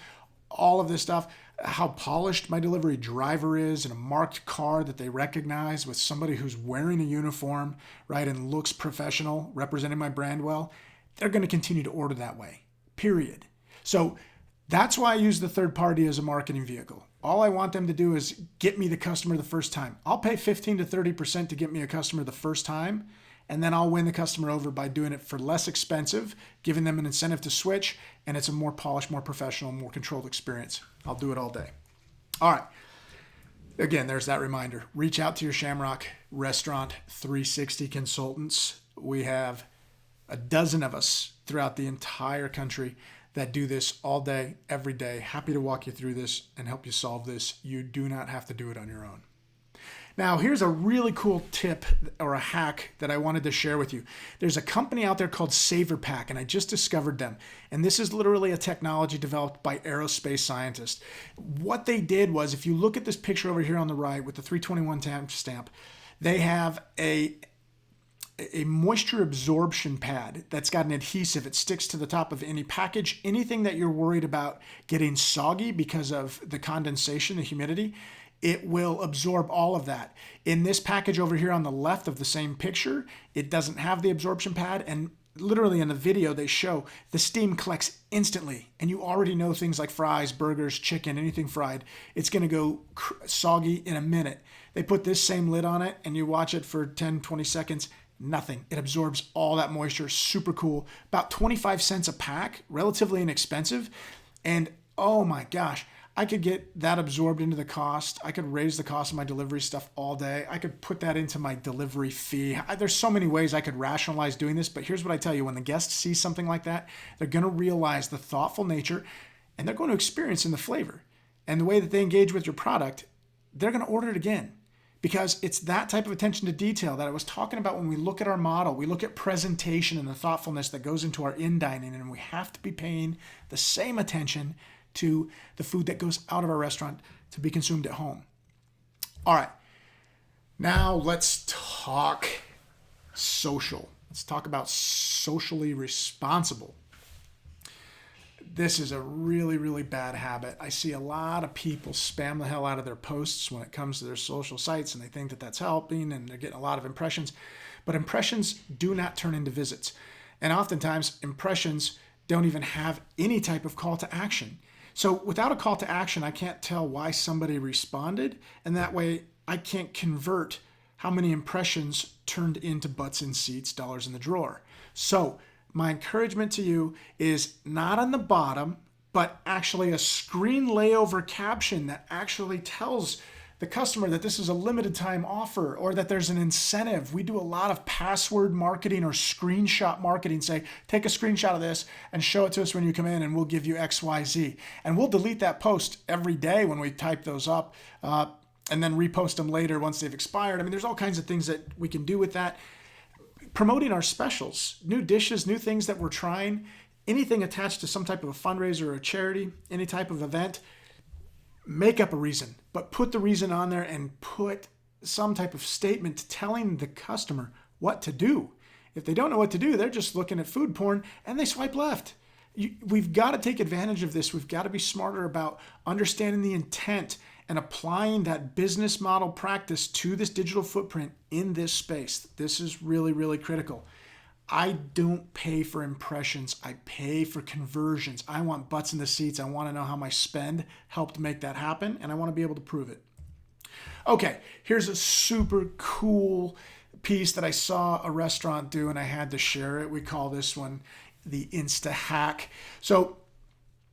all of this stuff, how polished my delivery driver is in a marked car that they recognize with somebody who's wearing a uniform, right, and looks professional, representing my brand well, they're going to continue to order that way, period. So That's why I use the third party as a marketing vehicle. All I want them to do is get me the customer the first time. I'll pay 15 to 30% to get me a customer the first time, and then I'll win the customer over by doing it for less expensive, giving them an incentive to switch, and it's a more polished, more professional, more controlled experience. I'll do it all day. All right. Again, there's that reminder. Reach out to your Shamrock Restaurant 360 consultants. We have a dozen of us throughout the entire country that do this all day, every day. Happy to walk you through this and help you solve this. You do not have to do it on your own. Now, here's a really cool tip or a hack that I wanted to share with you. There's a company out there called SaverPack, and I just discovered them. And this is literally a technology developed by aerospace scientists. What they did was, if you look at this picture over here on the right with the 321 timestamp, they have a moisture absorption pad that's got an adhesive. It sticks to the top of any package. Anything that you're worried about getting soggy because of the condensation, the humidity, it will absorb all of that. In this package over here on the left of the same picture, it doesn't have the absorption pad, and literally in the video they show the steam collects instantly, and you already know things like fries, burgers, chicken, anything fried, it's going to go soggy in a minute. They put this same lid on it and you watch it for 10, 20 seconds, nothing. It absorbs all that moisture. Super cool. About 25 cents a pack, relatively inexpensive. And oh my gosh, I could get that absorbed into the cost. I could raise the cost of my delivery stuff all day. I could put that into my delivery fee. There's so many ways I could rationalize doing this, but here's what I tell you. When the guests see something like that, they're going to realize the thoughtful nature, and they're going to experience in the flavor. And the way that they engage with your product, they're going to order it again. Because it's that type of attention to detail that I was talking about when we look at our model. We look at presentation and the thoughtfulness that goes into our in-dining, and we have to be paying the same attention to the food that goes out of our restaurant to be consumed at home. All right, now let's talk social. Let's talk about socially responsible. This is a really, really bad habit. I see a lot of people spam the hell out of their posts when it comes to their social sites, and they think that that's helping, and they're getting a lot of impressions. But impressions do not turn into visits. And oftentimes, impressions don't even have any type of call to action. So without a call to action, I can't tell why somebody responded, and that way I can't convert how many impressions turned into butts in seats, dollars in the drawer. So my encouragement to you is not on the bottom, but actually a screen layover caption that actually tells the customer that this is a limited time offer or that there's an incentive. We do a lot of password marketing or screenshot marketing. Say, take a screenshot of this and show it to us when you come in and we'll give you XYZ. And we'll delete that post every day when we type those up and then repost them later once they've expired. I mean, there's all kinds of things that we can do with that. Promoting our specials, new dishes, new things that we're trying, anything attached to some type of a fundraiser or a charity, any type of event, make up a reason, but put the reason on there and put some type of statement telling the customer what to do. If they don't know what to do, they're just looking at food porn and they swipe left. We've got to take advantage of this. We've got to be smarter about understanding the intent and applying that business model practice to this digital footprint in this space. This is really, really critical. I don't pay for impressions. I pay for conversions. I want butts in the seats. I want to know how my spend helped make that happen, and I want to be able to prove it. Okay, here's a super cool piece that I saw a restaurant do, and I had to share it. We call this one the Insta Hack. So,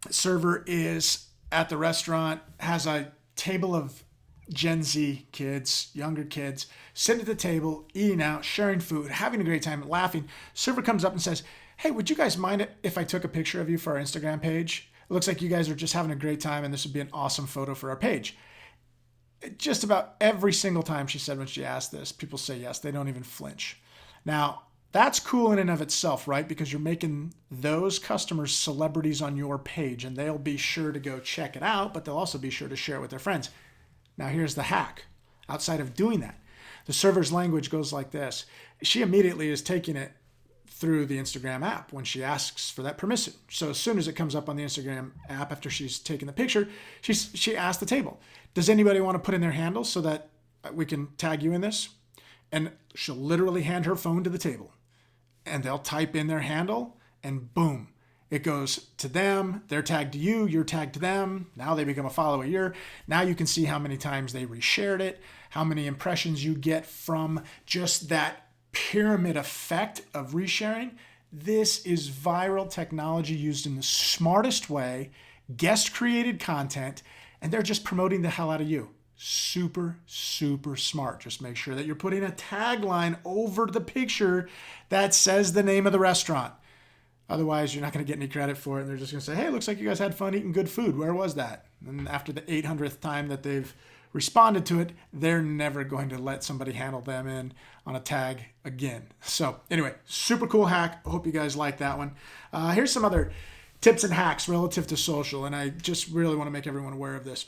server is at the restaurant, has a table of Gen Z kids, younger kids, sitting at the table, eating out, sharing food, having a great time, laughing. Server comes up and says, "Hey, would you guys mind it if I took a picture of you for our Instagram page? It looks like you guys are just having a great time and this would be an awesome photo for our page." Just about every single time she said when she asked this, people say yes. They don't even flinch. Now, that's cool in and of itself, right? Because you're making those customers celebrities on your page, and they'll be sure to go check it out, but they'll also be sure to share it with their friends. Now, here's the hack. Outside of doing that, the server's language goes like this. She immediately is taking it through the Instagram app when she asks for that permission. So as soon as it comes up on the Instagram app after she's taken the picture, she asks the table, "Does anybody want to put in their handle so that we can tag you in this?" And she'll literally hand her phone to the table, and they'll type in their handle, and boom, It goes to them, they're tagged to you, you're tagged to them. Now they become a follower. Now you can see how many times they reshared it, how many impressions you get from just that pyramid effect of resharing. This is viral technology used in the smartest way, guest created content, and they're just promoting the hell out of you. Super, super smart. Just make sure that you're putting a tagline over the picture that says the name of the restaurant. Otherwise, you're not going to get any credit for it. And they're just going to say, hey, looks like you guys had fun eating good food. Where was that? And after the 800th time that they've responded to it, they're never going to let somebody handle them in on a tag again. So anyway, super cool hack. I hope you guys like that one. Here's some other tips and hacks relative to social. And I just really want to make everyone aware of this.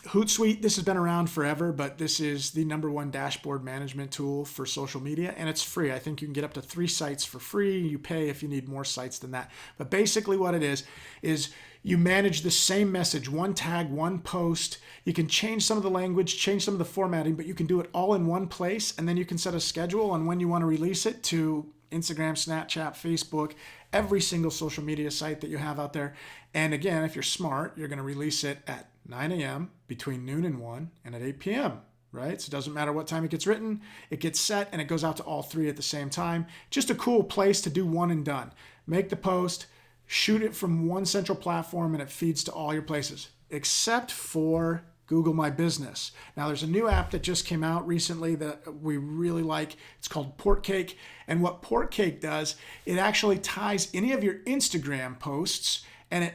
Hootsuite, this has been around forever, but this is the #1 dashboard management tool for social media, and it's free. I think you can get up to 3 sites for free. You pay if you need more sites than that. But basically what it is you manage the same message, one tag, one post. You can change some of the language, change some of the formatting, but you can do it all in one place, and then you can set a schedule on when you want to release it to Instagram, Snapchat, Facebook, every single social media site that you have out there. And again, if you're smart, you're going to release it at 9 a.m., between noon and 1, and at 8 p.m., right? So it doesn't matter what time it gets written, it gets set, and it goes out to all 3 at the same time. Just a cool place to do one and done. Make the post, shoot it from one central platform, and it feeds to all your places, except for Google My Business. Now, there's a new app that just came out recently that we really like. It's called Portcake. And what Portcake does, it actually ties any of your Instagram posts, and it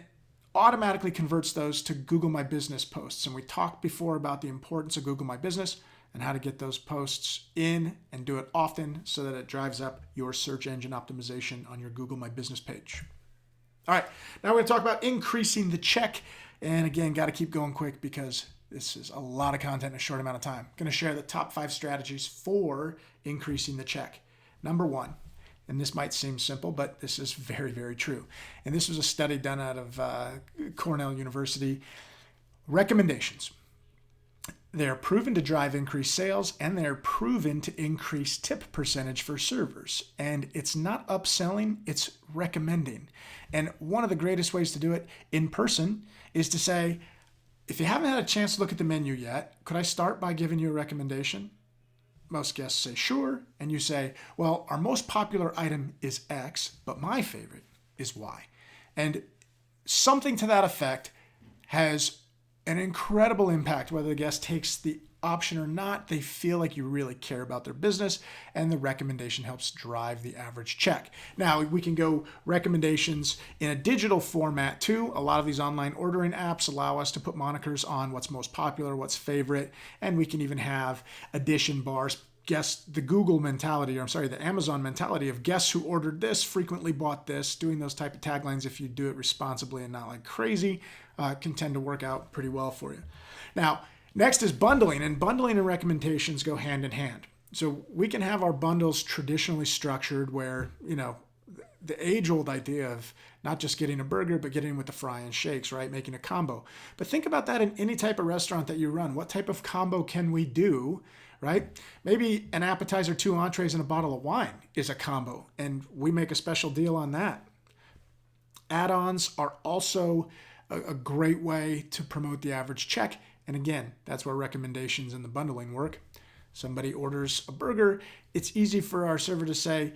automatically converts those to Google My Business posts. And we talked before about the importance of Google My Business and how to get those posts in and do it often so that it drives up your search engine optimization on your Google My Business page. All right, now we're going to talk about increasing the check. And again, got to keep going quick because this is a lot of content in a short amount of time. I'm going to share the top 5 strategies for increasing the check. Number 1, and this might seem simple, but this is very, very true. And this was a study done out of Cornell University. Recommendations. They're proven to drive increased sales, and they're proven to increase tip percentage for servers. And it's not upselling, it's recommending. And one of the greatest ways to do it in person is to say, if you haven't had a chance to look at the menu yet, could I start by giving you a recommendation? Most guests say, sure. And you say, well, our most popular item is X, but my favorite is Y. And something to that effect has an incredible impact, whether the guest takes the option or not. They feel like you really care about their business, and the recommendation helps drive the average check. Now, we can go recommendations in a digital format too. A lot of these online ordering apps allow us to put monikers on what's most popular, what's favorite, and we can even have addition bars. The Google mentality, the Amazon mentality of guests who ordered this frequently bought this. Doing those type of taglines, if you do it responsibly and not like crazy, can tend to work out pretty well for you. Now, next is bundling, and bundling and recommendations go hand in hand. So we can have our bundles traditionally structured where, the age-old idea of not just getting a burger, but getting with the fry and shakes, right? Making a combo. But think about that in any type of restaurant that you run. What type of combo can we do, right? Maybe an appetizer, 2 entrees, and a bottle of wine is a combo, and we make a special deal on that. Add-ons are also a great way to promote the average check. And again, that's where recommendations and the bundling work. Somebody orders a burger. It's easy for our server to say,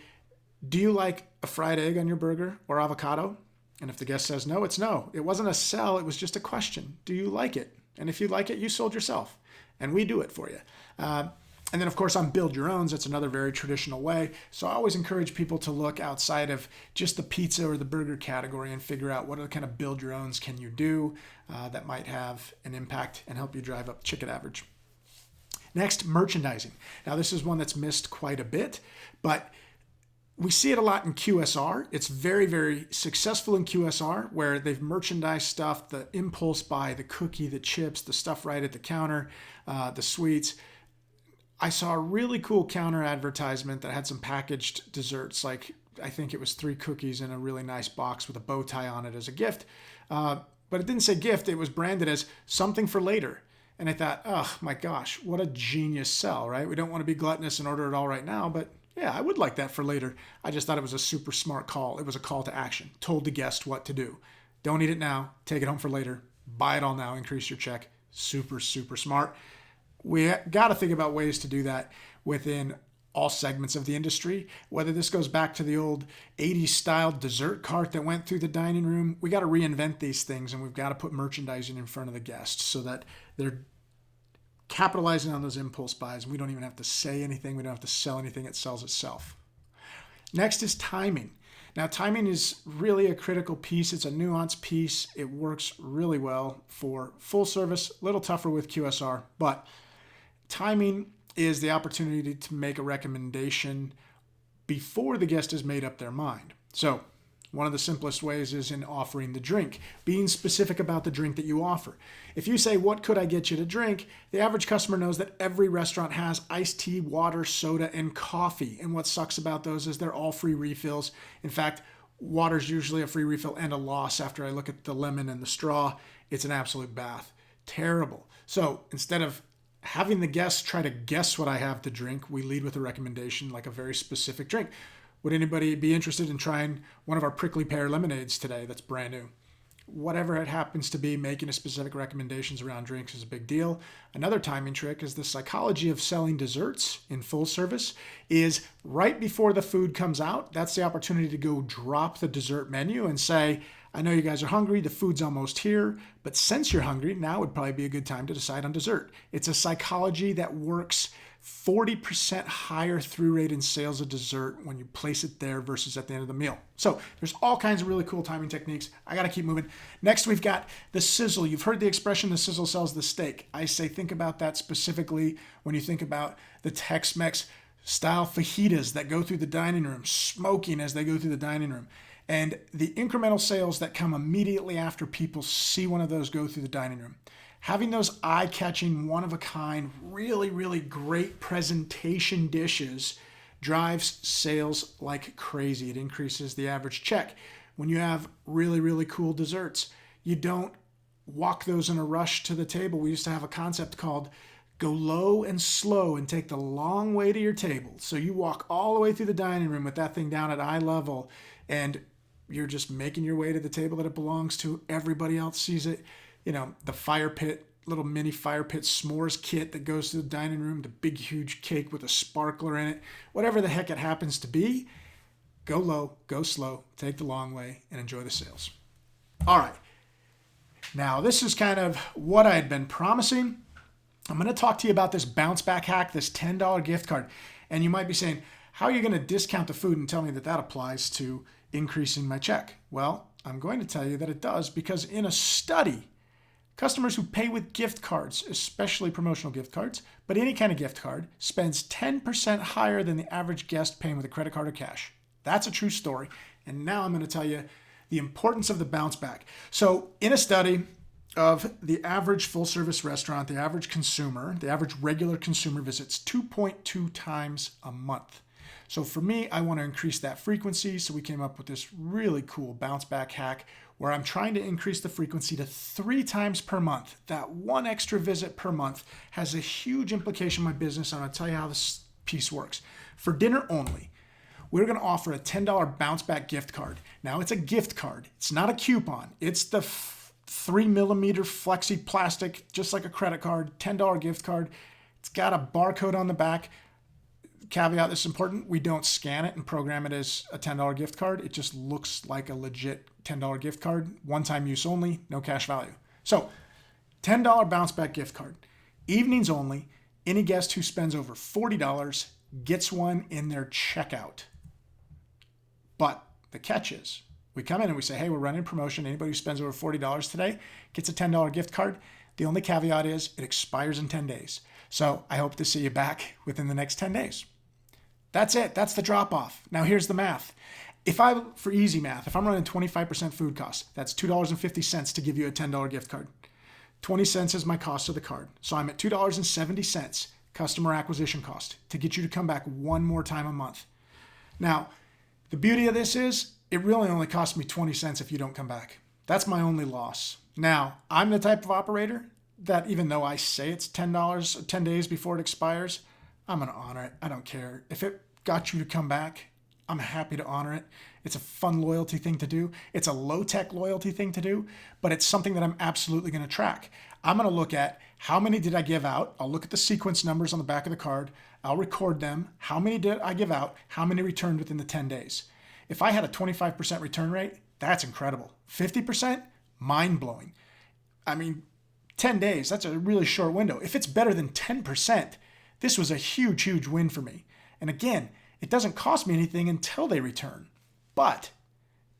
do you like a fried egg on your burger or avocado? And if the guest says no, it's no. It wasn't a sell. It was just a question. Do you like it? And if you like it, you sold yourself. And we do it for you. And then, of course, on Build Your Owns, that's another very traditional way. So I always encourage people to look outside of just the pizza or the burger category and figure out what other kind of Build Your Owns can you do that might have an impact and help you drive up ticket average. Next, merchandising. Now, this is one that's missed quite a bit, but we see it a lot in QSR. It's very, very successful in QSR where they've merchandised stuff, the impulse buy, the cookie, the chips, the stuff right at the counter, the sweets. I saw a really cool counter advertisement that had some packaged desserts, like I think it was 3 cookies in a really nice box with a bow tie on it as a gift. But it didn't say gift. It was branded as something for later. And I thought, oh my gosh, what a genius sell, right? We don't want to be gluttonous and order it all right now, but Yeah, I would like that for later. I just thought it was a super smart call. It was a call to action. Told the guest what to do. Don't eat it now. Take it home for later. Buy it all now. Increase your check. Super, super smart. We got to think about ways to do that within all segments of the industry. Whether this goes back to the old 80s style dessert cart that went through the dining room, we got to reinvent these things, and we've got to put merchandising in front of the guests so that they're capitalizing on those impulse buys, and we don't even have to say anything. We don't have to sell anything. It sells itself. Next is timing. Now, timing is really a critical piece. It's a nuanced piece. It works really well for full service, a little tougher with QSR, but timing is the opportunity to make a recommendation before the guest has made up their mind. So one of the simplest ways is in offering the drink, being specific about the drink that you offer. If you say, what could I get you to drink? The average customer knows that every restaurant has iced tea, water, soda, and coffee. And what sucks about those is they're all free refills. In fact, water's usually a free refill and a loss after I look at the lemon and the straw. It's an absolute bath. Terrible. So instead of having the guests try to guess what I have to drink, we lead with a recommendation, like a very specific drink. Would anybody be interested in trying one of our prickly pear lemonades today that's brand new? Whatever it happens to be, making a specific recommendations around drinks is a big deal. Another timing trick is the psychology of selling desserts in full service is right before the food comes out. That's the opportunity to go drop the dessert menu and say, I know you guys are hungry, the food's almost here, but since you're hungry, now would probably be a good time to decide on dessert. It's a psychology that works 40% higher through rate in sales of dessert when you place it there versus at the end of the meal. So there's all kinds of really cool timing techniques. I got to keep moving. Next, we've got the sizzle. You've heard the expression, the sizzle sells the steak. I say think about that specifically when you think about the Tex-Mex style fajitas that go through the dining room, smoking as they go through the dining room. And the incremental sales that come immediately after people see one of those go through the dining room. Having those eye-catching, one-of-a-kind, really, really great presentation dishes drives sales like crazy. It increases the average check. When you have really, really cool desserts, you don't walk those in a rush to the table. We used to have a concept called go low and slow and take the long way to your table. So you walk all the way through the dining room with that thing down at eye level, and you're just making your way to the table that it belongs to. Everybody else sees it. You know, the fire pit, little mini fire pit s'mores kit that goes to the dining room, the big, huge cake with a sparkler in it, whatever the heck it happens to be, go low, go slow, take the long way, and enjoy the sales. All right. Now, this is kind of what I had been promising. I'm going to talk to you about this bounce back hack, this $10 gift card. And you might be saying, how are you going to discount the food and tell me that that applies to increasing my check? Well, I'm going to tell you that it does, because in a study, customers who pay with gift cards, especially promotional gift cards, but any kind of gift card, spends 10% higher than the average guest paying with a credit card or cash. That's a true story. And now I'm going to tell you the importance of the bounce back. So in a study of the average full service restaurant, the average consumer, the average regular consumer visits 2.2 times a month. So for me, I want to increase that frequency. So we came up with this really cool bounce back hack where I'm trying to increase the frequency to 3 times per month. That one extra visit per month has a huge implication on my business. I'm going to tell you how this piece works. For dinner only, we're going to offer a $10 bounce back gift card. Now it's a gift card. It's not a coupon. It's the 3mm flexi plastic, just like a credit card, $10 gift card. It's got a barcode on the back. Caveat, this is important, we don't scan it and program it as a $10 gift card. It just looks like a legit $10 gift card, one-time use only, no cash value. So, $10 bounce back gift card, evenings only. Any guest who spends over $40 gets one in their checkout. But the catch is, we come in and we say, hey, we're running a promotion. Anybody who spends over $40 today gets a $10 gift card. The only caveat is it expires in 10 days. So I hope to see you back within the next 10 days. That's it. That's the drop off. Now here's the math. For easy math, if I'm running 25% food costs, that's $2.50 to give you a $10 gift card. 20 cents is my cost of the card. So I'm at $2.70 customer acquisition cost to get you to come back one more time a month. Now, the beauty of this is it really only costs me 20 cents if you don't come back. That's my only loss. Now, I'm the type of operator that even though I say it's $10 10 days before it expires, I'm going to honor it. I don't care. If it got you to come back, I'm happy to honor it. It's a fun loyalty thing to do. It's a low-tech loyalty thing to do, but it's something that I'm absolutely going to track. I'm going to look at how many did I give out. I'll look at the sequence numbers on the back of the card. I'll record them. How many did I give out? How many returned within the 10 days? If I had a 25% return rate, that's incredible. 50%, mind-blowing. I mean, 10 days, that's a really short window. If it's better than 10%, this was a huge, huge win for me. And again, it doesn't cost me anything until they return. But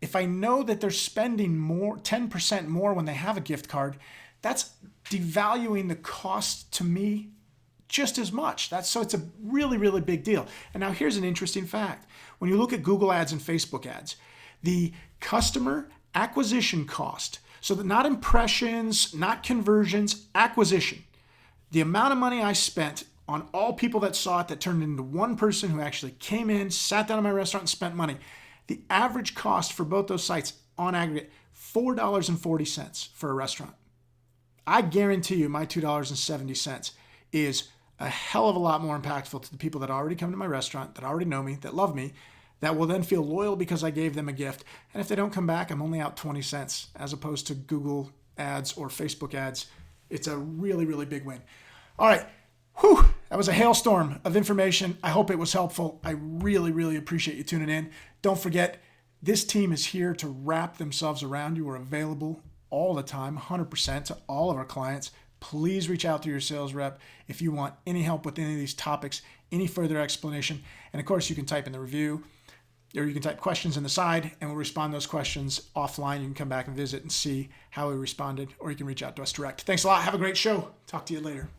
if I know that they're spending more, 10% more when they have a gift card, that's devaluing the cost to me just as much. So it's a really, really big deal. And now here's an interesting fact. When you look at Google ads and Facebook ads, the customer acquisition cost, so that not impressions, not conversions, acquisition, the amount of money I spent on all people that saw it that turned into one person who actually came in, sat down in my restaurant and spent money. The average cost for both those sites on aggregate, $4.40 for a restaurant. I guarantee you my $2.70 is a hell of a lot more impactful to the people that already come to my restaurant, that already know me, that love me, that will then feel loyal because I gave them a gift. And if they don't come back, I'm only out 20 cents as opposed to Google ads or Facebook ads. It's a really, really big win. All right. Whew, that was a hailstorm of information. I hope it was helpful. I really, really appreciate you tuning in. Don't forget, this team is here to wrap themselves around you. We're available all the time, 100% to all of our clients. Please reach out to your sales rep if you want any help with any of these topics, any further explanation. And of course, you can type in the review, or you can type questions in the side, and we'll respond to those questions offline. You can come back and visit and see how we responded, or you can reach out to us direct. Thanks a lot. Have a great show. Talk to you later.